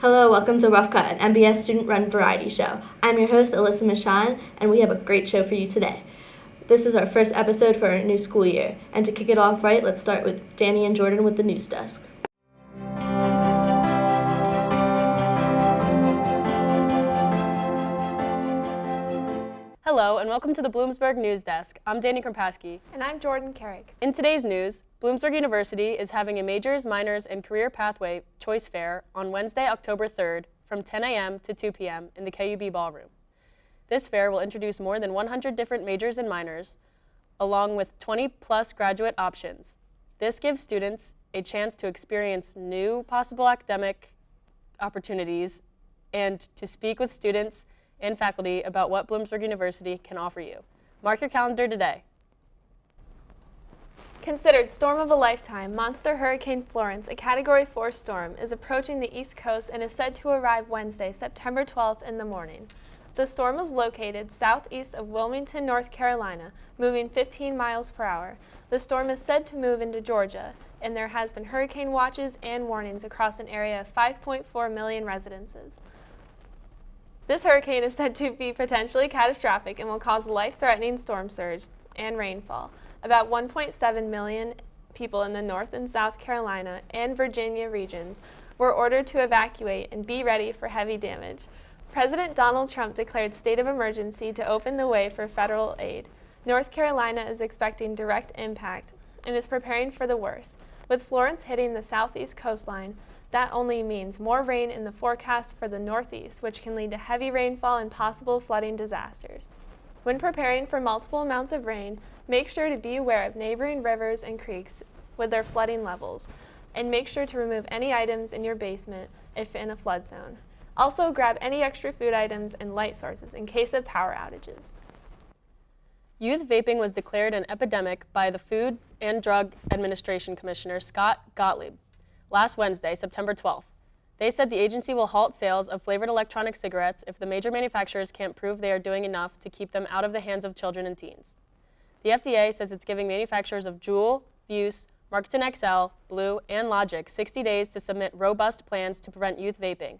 Hello, welcome to Roughcut, an NBS student-run variety show. I'm your host, Alyssa Michon, and we have a great show for you today. This is our first episode for our new school year, and to kick it off right, let's start with Danny and Jordan with the news desk. Hello, and welcome to the Bloomsburg News Desk. I'm Danny Krompaski. And I'm Jordan Carrick. In today's news, Bloomsburg University is having a majors, minors, and career pathway choice fair on Wednesday, October 3rd from 10 a.m. to 2 p.m. in the KUB ballroom. This fair will introduce more than 100 different majors and minors, along with 20-plus graduate options. This gives students a chance to experience new possible academic opportunities and to speak with students and faculty about what Bloomsburg University can offer you. Mark your calendar today. Considered storm of a lifetime, Monster Hurricane Florence, a Category 4 storm, is approaching the East Coast and is said to arrive Wednesday, September 12th in the morning. The storm is located southeast of Wilmington, North Carolina, moving 15 miles per hour. The storm is said to move into Georgia, and there has been hurricane watches and warnings across an area of 5.4 million residences. This hurricane is said to be potentially catastrophic and will cause life-threatening storm surge and rainfall. About 1.7 million people in the North and South Carolina and Virginia regions were ordered to evacuate and be ready for heavy damage. President Donald Trump declared state of emergency to open the way for federal aid. North Carolina is expecting direct impact and is preparing for the worst. With Florence hitting the southeast coastline, that only means more rain in the forecast for the Northeast, which can lead to heavy rainfall and possible flooding disasters. When preparing for multiple amounts of rain, make sure to be aware of neighboring rivers and creeks with their flooding levels, and make sure to remove any items in your basement if in a flood zone. Also, grab any extra food items and light sources in case of power outages. Youth vaping was declared an epidemic by the Food and Drug Administration Commissioner Scott Gottlieb last Wednesday, September 12th. They said the agency will halt sales of flavored electronic cigarettes if the major manufacturers can't prove they are doing enough to keep them out of the hands of children and teens. The FDA says it's giving manufacturers of Juul, Buse, Markton XL, Blue, and Logic 60 days to submit robust plans to prevent youth vaping.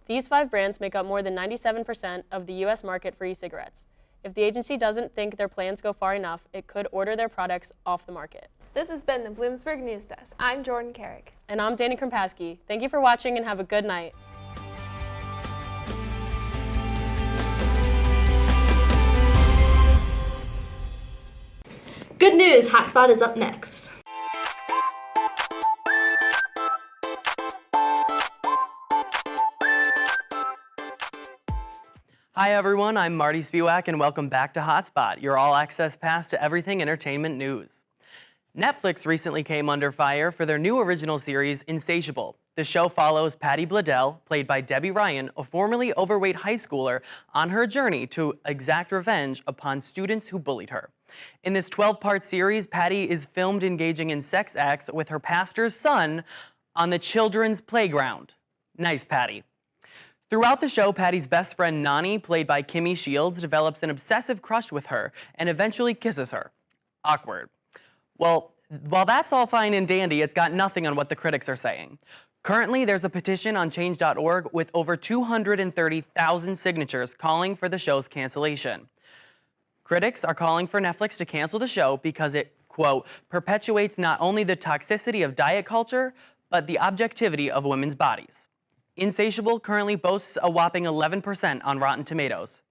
These 5 brands make up more than 97% of the U.S. market for e-cigarettes. If the agency doesn't think their plans go far enough, it could order their products off the market. This has been the Bloomsburg News Desk. I'm Jordan Carrick. And I'm Danny Krompaski. Thank you for watching and have a good night. Good news, Hotspot is up next. Hi everyone, I'm Marty Spiewak and welcome back to Hotspot, your all-access pass to everything entertainment news. Netflix recently came under fire for their new original series, Insatiable. The show follows Patty Bladell, played by Debbie Ryan, a formerly overweight high schooler, on her journey to exact revenge upon students who bullied her. In this 12-part series, Patty is filmed engaging in sex acts with her pastor's son on the children's playground. Nice, Patty. Throughout the show, Patty's best friend Nani, played by Kimmy Shields, develops an obsessive crush with her and eventually kisses her. Awkward. Well, while that's all fine and dandy, it's got nothing on what the critics are saying. Currently, there's a petition on change.org with over 230,000 signatures calling for the show's cancellation. Critics are calling for Netflix to cancel the show because it, quote, perpetuates not only the toxicity of diet culture, but the objectivity of women's bodies. Insatiable currently boasts a whopping 11% on Rotten Tomatoes.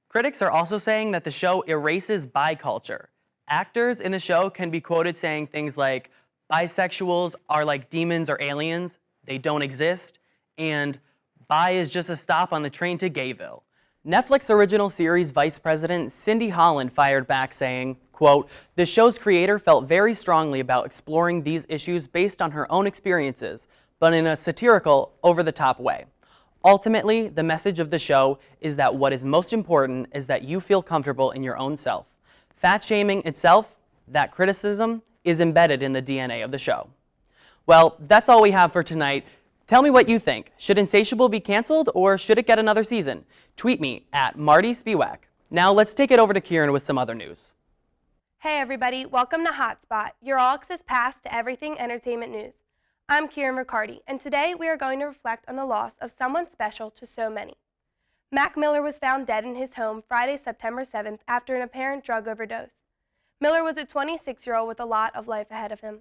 Critics are also saying that the show erases bi culture. Actors in the show can be quoted saying things like, bisexuals are like demons or aliens, they don't exist, and bi is just a stop on the train to Gayville. Netflix original series vice president Cindy Holland fired back saying, quote, the show's creator felt very strongly about exploring these issues based on her own experiences, but in a satirical, over-the-top way. Ultimately, the message of the show is that what is most important is that you feel comfortable in your own self. Fat shaming itself, that criticism, is embedded in the DNA of the show. Well, that's all we have for tonight. Tell me what you think. Should Insatiable be canceled or should it get another season? Tweet me at Marty Spiewak. Now let's take it over to Kieran with some other news. Hey everybody, welcome to Hotspot, your all-access pass to everything entertainment news. I'm Kieran Riccardi, and today we are going to reflect on the loss of someone special to so many. Mac Miller was found dead in his home Friday, September 7th after an apparent drug overdose. Miller was a 26-year-old with a lot of life ahead of him.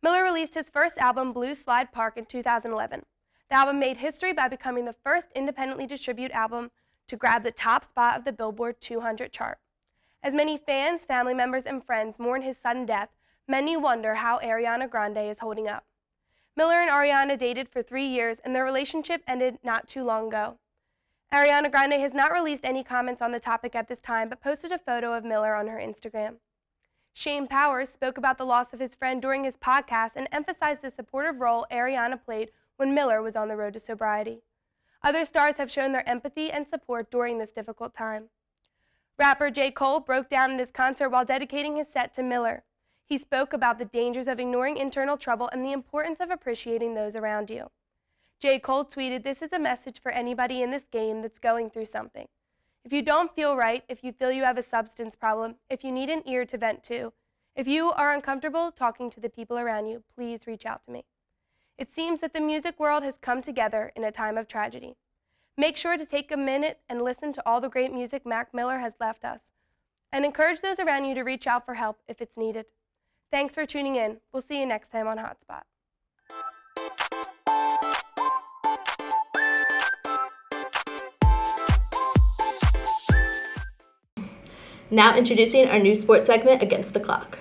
Miller released his first album, Blue Slide Park, in 2011. The album made history by becoming the first independently distributed album to grab the top spot of the Billboard 200 chart. As many fans, family members, and friends mourn his sudden death, many wonder how Ariana Grande is holding up. Miller and Ariana dated for 3 years, and their relationship ended not too long ago. Ariana Grande has not released any comments on the topic at this time, but posted a photo of Miller on her Instagram. Shane Powers spoke about the loss of his friend during his podcast and emphasized the supportive role Ariana played when Miller was on the road to sobriety. Other stars have shown their empathy and support during this difficult time. Rapper J. Cole broke down at his concert while dedicating his set to Miller. He spoke about the dangers of ignoring internal trouble and the importance of appreciating those around you. J. Cole tweeted, "This is a message for anybody in this game that's going through something. If you don't feel right, if you feel you have a substance problem, if you need an ear to vent to, if you are uncomfortable talking to the people around you, please reach out to me." It seems that the music world has come together in a time of tragedy. Make sure to take a minute and listen to all the great music Mac Miller has left us, and encourage those around you to reach out for help if it's needed. Thanks for tuning in. We'll see you next time on Hotspot. Now introducing our new sports segment, Against the Clock.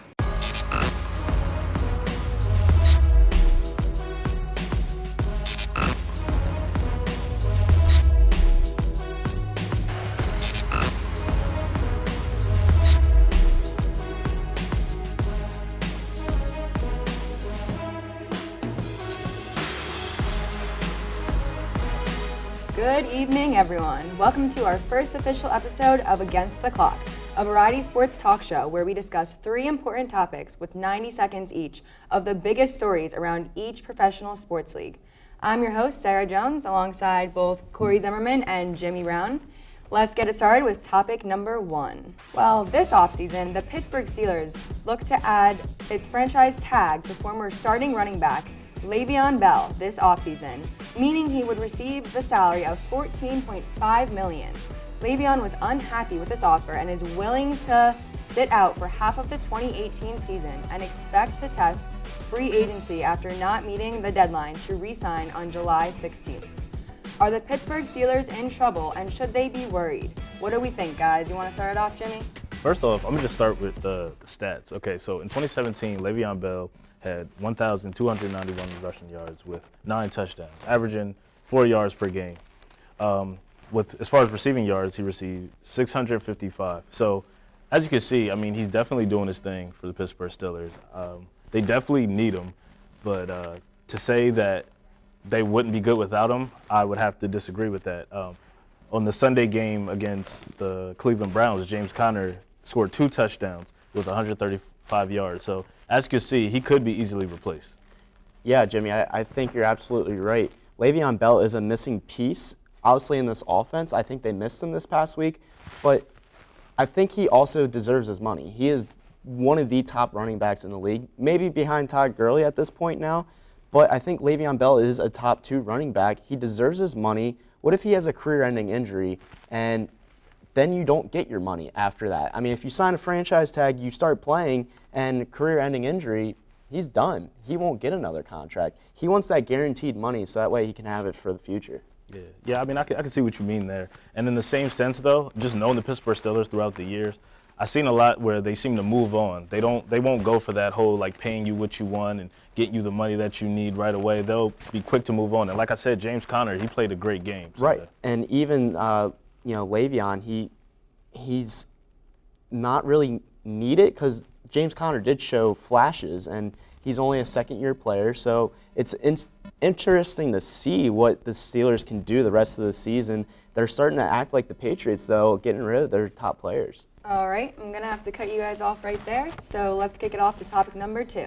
Good evening, everyone. Welcome to our first official episode of Against the Clock, a variety sports talk show where we discuss 3 important topics with 90 seconds each of the biggest stories around each professional sports league. I'm your host, Sarah Jones, alongside both Corey Zimmerman and Jimmy Brown. Let's get it started with topic number 1. Well, this offseason, the Pittsburgh Steelers look to add its franchise tag to former starting running back Le'Veon Bell this offseason, meaning he would receive the salary of $14.5 million. Le'Veon was unhappy with this offer and is willing to sit out for half of the 2018 season and expect to test free agency after not meeting the deadline to re-sign on July 16th. Are the Pittsburgh Steelers in trouble, and should they be worried? What do we think, guys? You want to start it off, Jimmy? First off, I'm going to just start with the stats. Okay, so in 2017, Le'Veon Bell had 1,291 rushing yards with 9 touchdowns, averaging 4 yards per game. As far as receiving yards, he received 655. So, as you can see, I mean, he's definitely doing his thing for the Pittsburgh Steelers. They definitely need him, but to say that they wouldn't be good without him, I would have to disagree with that. On the Sunday game against the Cleveland Browns, James Conner scored 2 touchdowns with 135 yards. So, as you can see, he could be easily replaced. Yeah, Jimmy, I think you're absolutely right. Le'Veon Bell is a missing piece, obviously, in this offense. I think they missed him this past week, but I think he also deserves his money. He is one of the top running backs in the league, maybe behind Todd Gurley at this point now, but I think Le'Veon Bell is a top 2 running back. He deserves his money. What if he has a career-ending injury and then you don't get your money after that? I mean, if you sign a franchise tag, you start playing, and career-ending injury, he's done. He won't get another contract. He wants that guaranteed money so that way he can have it for the future. Yeah. I mean, I can see what you mean there. And in the same sense, though, just knowing the Pittsburgh Steelers throughout the years, I've seen a lot where they seem to move on. They won't go for that whole, like, paying you what you want and getting you the money that you need right away. They'll be quick to move on. And like I said, James Conner, he played a great game. So right. And even, Le'Veon, he's not really needed because James Conner did show flashes, and he's only a second-year player. So it's interesting to see what the Steelers can do the rest of the season. They're starting to act like the Patriots, though, getting rid of their top players. All right, I'm going to have to cut you guys off right there, so let's kick it off to topic number 2.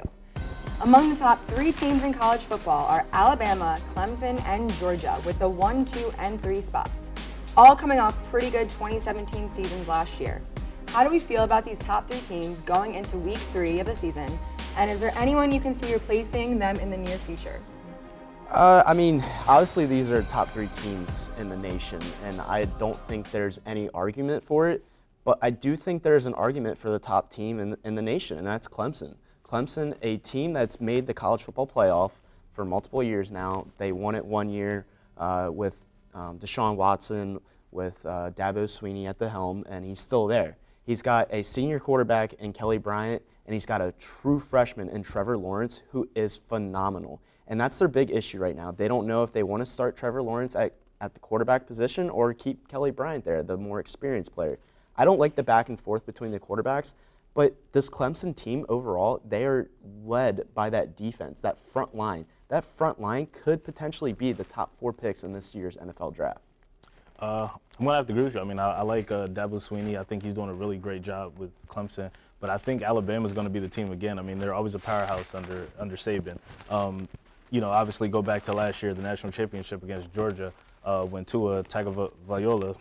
Among the top 3 teams in college football are Alabama, Clemson, and Georgia, with the 1, 2, and 3 spots, all coming off pretty good 2017 seasons last year. How do we feel about these top 3 teams going into week 3 of the season, and is there anyone you can see replacing them in the near future? I mean, obviously these are top 3 teams in the nation, and I don't think there's any argument for it. But I do think there's an argument for the top team in the nation, and that's Clemson. Clemson, a team that's made the college football playoff for multiple years now. They won it one year with Deshaun Watson, with Dabo Swinney at the helm, and he's still there. He's got a senior quarterback in Kelly Bryant, and he's got a true freshman in Trevor Lawrence, who is phenomenal. And that's their big issue right now. They don't know if they want to start Trevor Lawrence at the quarterback position or keep Kelly Bryant there, the more experienced player. I don't like the back and forth between the quarterbacks, but this Clemson team overall, they are led by that defense, that front line. That front line could potentially be the top 4 picks in this year's NFL draft. I'm going to have to agree with you. I mean, I like Dabo Swinney. I think he's doing a really great job with Clemson. But I think Alabama's going to be the team again. I mean, they're always a powerhouse under Saban. Obviously go back to last year, the national championship against Georgia, when Tua Tagovailoa,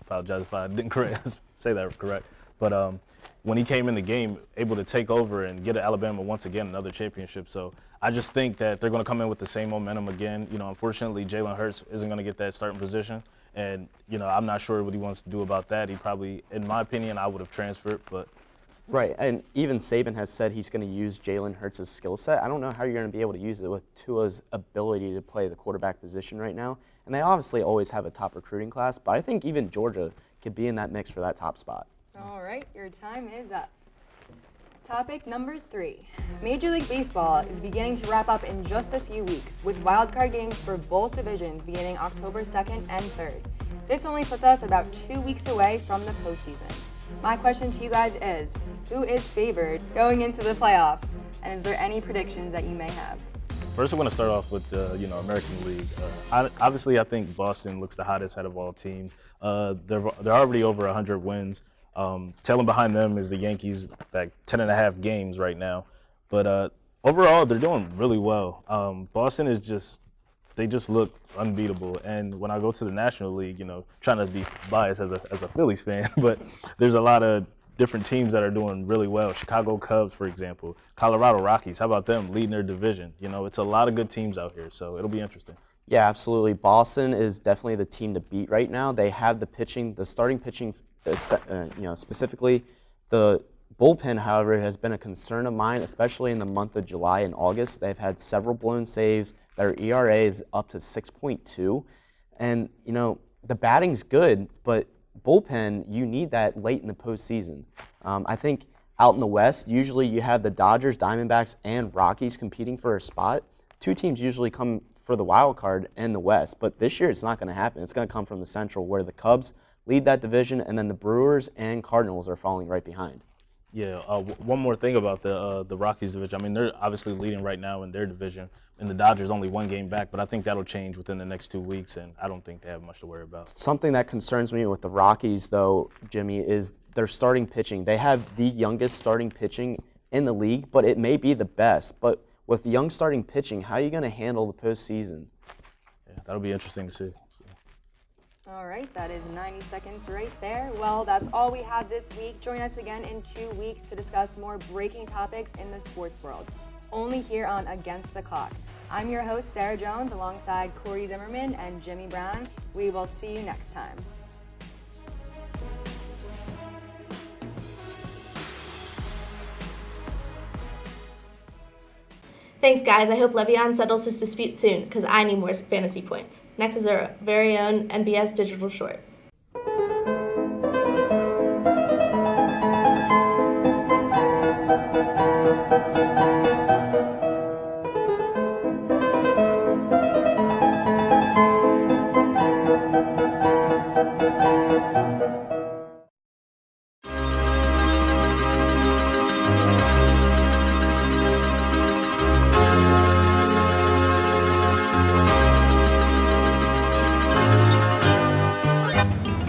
apologize if I didn't say that correct, but when he came in the game, able to take over and get Alabama once again another championship. So I just think that they're going to come in with the same momentum again. Unfortunately, Jalen Hurts isn't going to get that starting position. And, I'm not sure what he wants to do about that. He probably, in my opinion, I would have transferred, but. Right, and even Saban has said he's going to use Jalen Hurts' skill set. I don't know how you're going to be able to use it with Tua's ability to play the quarterback position right now. And they obviously always have a top recruiting class, but I think even Georgia could be in that mix for that top spot. All right, your time is up. Topic number 3. Major League Baseball is beginning to wrap up in just a few weeks, with wildcard games for both divisions beginning October 2nd and 3rd. This only puts us about 2 weeks away from the postseason. My question to you guys is, who is favored going into the playoffs, and is there any predictions that you may have? First, I want to start off with the American League. Obviously, I think Boston looks the hottest out of all teams. They're already over 100 wins. Tailing behind them is the Yankees, like 10.5 games right now. But overall, they're doing really well. Boston is they just look unbeatable. And when I go to the National League, trying to be biased as a Phillies fan, but there's a lot of different teams that are doing really well. Chicago Cubs, for example. Colorado Rockies, how about them leading their division? It's a lot of good teams out here, so it'll be interesting. Yeah, absolutely. Boston is definitely the team to beat right now. They have the pitching, the starting pitching, specifically. The bullpen, however, has been a concern of mine, especially in the month of July and August. They've had several blown saves. Their ERA is up to 6.2. And, the batting's good, but bullpen, you need that late in the postseason. I think out in the West, usually you have the Dodgers, Diamondbacks, and Rockies competing for a spot. 2 teams usually come for the wild card in the West, but this year it's not going to happen. It's going to come from the Central, where the Cubs lead that division, and then the Brewers and Cardinals are falling right behind. Yeah, one more thing about the Rockies division. I mean, they're obviously leading right now in their division, and the Dodgers only 1 game back, but I think that'll change within the next 2 weeks, and I don't think they have much to worry about. Something that concerns me with the Rockies, though, Jimmy, is their starting pitching. They have the youngest starting pitching in the league, but it may be the best. But with young starting pitching, how are you going to handle the postseason? Yeah, that'll be interesting to see. All right, that is 90 seconds right there. Well, that's all we have this week. Join us again in 2 weeks to discuss more breaking topics in the sports world, only here on Against the Clock. I'm your host, Sarah Jones, alongside Corey Zimmerman and Jimmy Brown. We will see you next time. Thanks, guys. I hope Le'Veon settles his dispute soon, because I need more fantasy points. Next is our very own NBS Digital Short.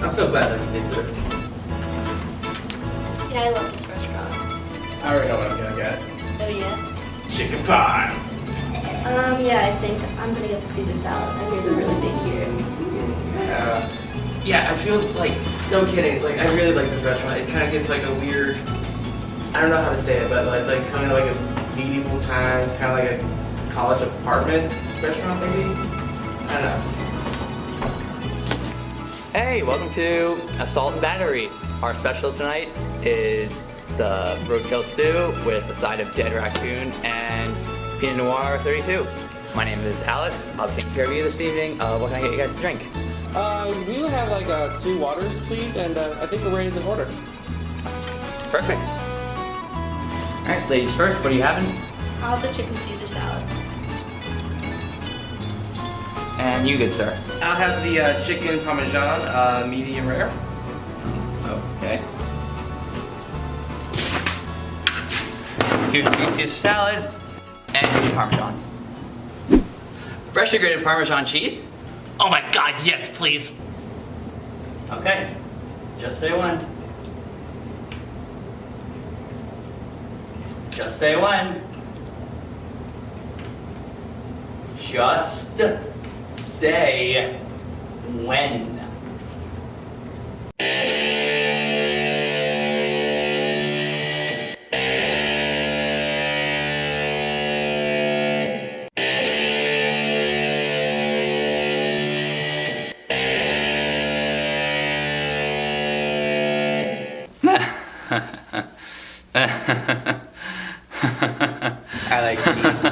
I'm so glad that you did this. Yeah, I love this restaurant. I already know what I'm gonna get. Oh, yeah? Chicken pie. Yeah, I think I'm gonna get the Caesar salad. I hear they're really big here. Yeah, I feel like, no kidding, like I really like this restaurant. It kind of gets like a weird, I don't know how to say it, but it's like kind of like a medieval times, kind of like a college apartment restaurant, maybe? I don't know. Hey, welcome to Assault and Battery. Our special tonight is the roadkill stew with a side of dead raccoon and Pinot Noir 32. My name is Alex. I'll be taking care of you this evening. What can I get you guys to drink? We would have like 2 waters, please, and I think we're ready to order. Perfect. All right, ladies first, what are you having? I'll have the chicken Caesar salad. And you good, sir? I'll have the chicken parmesan, medium rare. Okay. Here's your Caesar salad and your Parmesan. Freshly grated Parmesan cheese? Oh my God, yes, please. Okay. Just say when. Just say when. Just say when. I like cheese.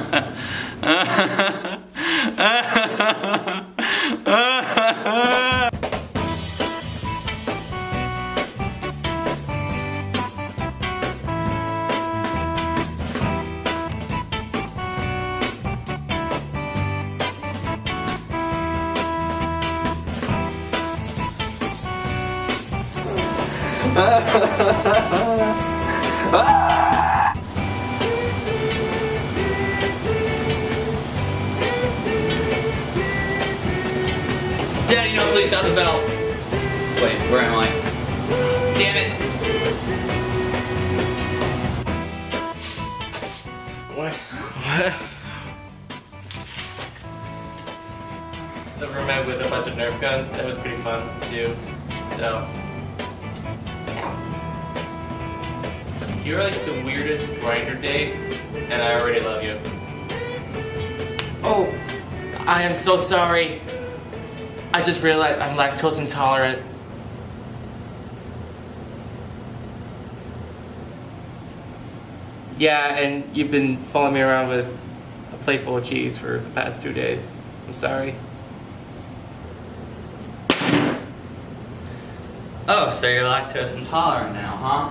Daddy, no, please, not the bell. Wait, where am I? Damn it. What? The roommate with a bunch of Nerf guns, that was pretty fun to do. So. You're like the weirdest grinder date, and I already love you. Oh, I am so sorry. I just realized I'm lactose intolerant. Yeah, and you've been following me around with a plate full of cheese for the past 2 days. I'm sorry. Oh, so you're lactose intolerant now, huh?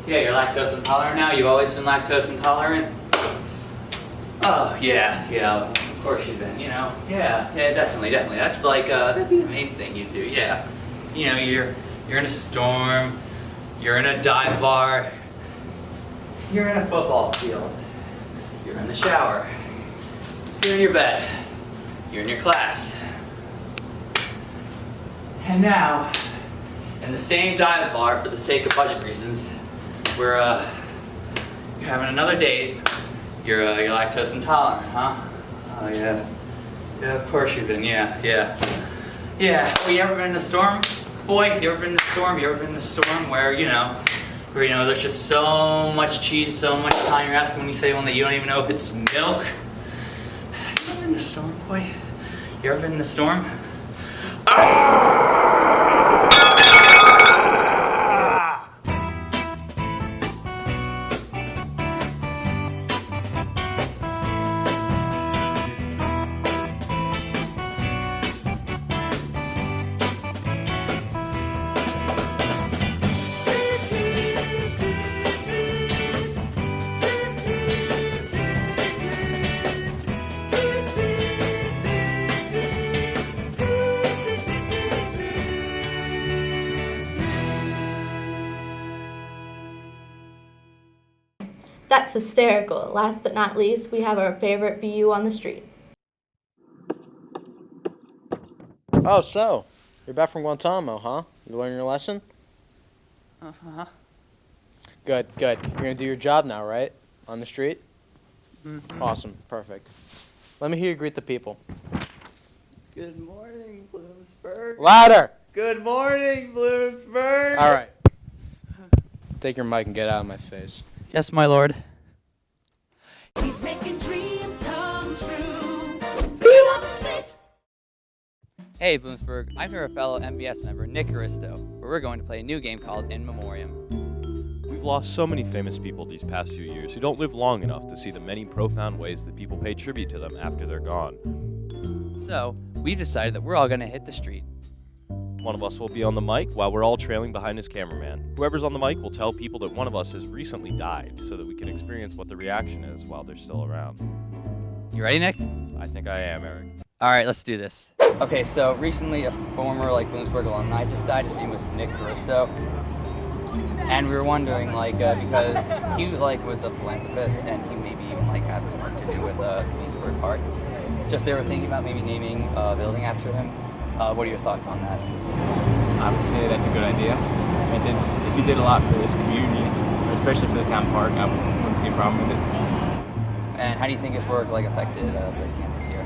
Yeah, you're lactose intolerant now? You've always been lactose intolerant? Oh, yeah, of course you've been, you know. Yeah, definitely. That's like, that'd be the main thing you do, yeah. You know, you're in a storm, you're in a dive bar, you're in a football field, you're in the shower, you're in your bed, you're in your class. And now, in the same dive bar, for the sake of budget reasons, you're having another date. You're lactose intolerant, huh? Oh yeah. Yeah, of course you've been. Yeah. Well, you ever been in a storm, boy? You ever been in a storm? Where there's just so much cheese, so much time you're asking when you say one that you don't even know if it's milk. You ever been in a storm, boy? You ever been in a storm? That's hysterical. Last but not least, we have our favorite BU on the street. Oh, so, you're back from Guantanamo, huh? You learned your lesson? Uh-huh. Good. You're gonna do your job now, right? On the street? Mm-hmm. Awesome, perfect. Let me hear you greet the people. Good morning, Bloomsburg. Louder! Good morning, Bloomsburg. All right. Take your mic and get out of my face. Yes, my lord. He's making dreams Hey Bloomsburg, I'm here with fellow NBS member Nick Aristo, where we're going to play a new game called In Memoriam. We've lost so many famous people these past few years who don't live long enough to see the many profound ways that people pay tribute to them after they're gone. So, we've decided that we're all going to hit the street. One of us will be on the mic while we're all trailing behind his cameraman. Whoever's on the mic will tell people that one of us has recently died so that we can experience what the reaction is while they're still around. You ready, Nick? I think I am, Eric. All right, let's do this. Okay, so recently a former Bloomsburg alumni just died. His name was Nick Aristo. And we were wondering, because he was a philanthropist and he maybe even had something to do with Bloomsburg Park. Just they were thinking about maybe naming a building after him. What are your thoughts on that? I would say that's a good idea. If he did a lot for this community, especially for the town park, I wouldn't see a problem with it. And how do you think his work affected the campus here?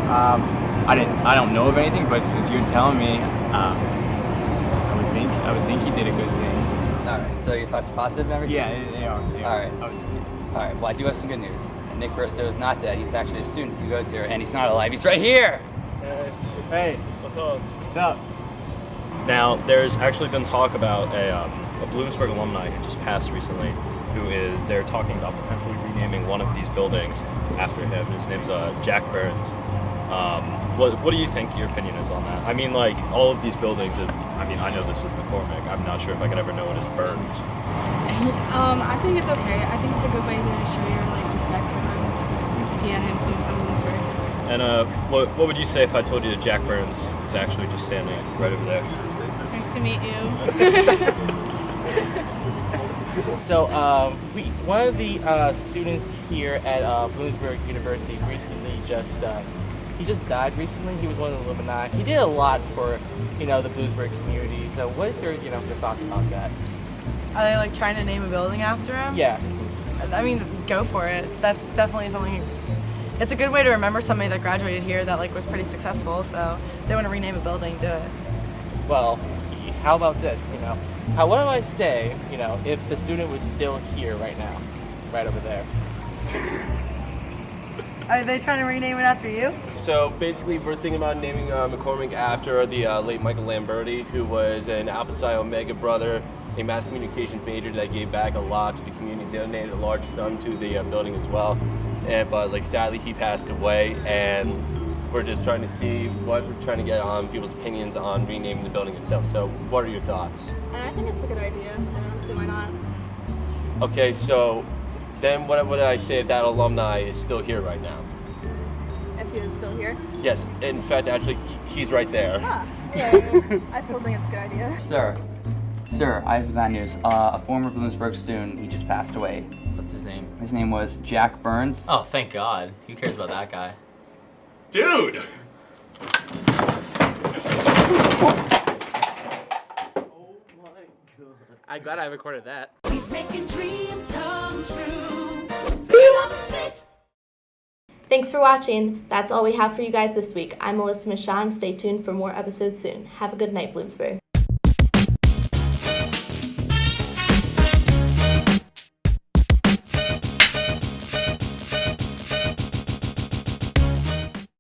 I don't know of anything, but since you're telling me, I would think he did a good thing. All right. So your thoughts are positive, remember? Yeah, they are. All right. All right. Well, I do have some good news. And Nick Aristo is not dead. He's actually a student who goes here, and he's not alive. He's right here. Hey, what's up? What's up? Now, there's actually been talk about a Bloomsburg alumni who just passed recently, they're talking about potentially renaming one of these buildings after him. His name's Jack Burns. What do you think your opinion is on that? I mean, all of these buildings, I know this is McCormick. I'm not sure if I could ever know it as Burns. I think it's okay. I think it's a good way to show your respect to him if he had an influence on Bloomsburg. And what would you say if I told you that Jack Burns is actually just standing right over there? Nice to meet you. So, one of the students here at Bloomsburg University recently he just died recently. He was one of the alumni. He did a lot for, the Bloomsburg community. So, what is your thoughts about that? Are they trying to name a building after him? Yeah. I mean, go for it. That's definitely something. It's a good way to remember somebody that graduated here that was pretty successful. So if they want to rename a building, do it. Well, how about this? What do I say? If the student was still here right now, right over there. Are they trying to rename it after you? So basically, we're thinking about naming McCormick after the late Michael Lamberti, who was an Alpha Psi Omega brother, a mass communications major that gave back a lot to the community, donated a large sum to the building as well. But sadly, he passed away, and we're just trying to see what we're trying to get on people's opinions on renaming the building itself. So, what are your thoughts? And I think it's a good idea. I don't see why not. Okay, so then what would I say if that alumni is still here right now? If he was still here? Yes, in fact, actually, he's right there. Yeah. I still think it's a good idea. Sir, I have some bad news. A former Bloomsburg student, he just passed away. What's his name? His name was Jack Burns. Oh, thank God. Who cares about that guy? Dude! I'm glad I recorded that. He's making dreams come true. Thanks for watching. That's all we have for you guys this week. I'm Melissa Michon. Stay tuned for more episodes soon. Have a good night, Bloomsburg.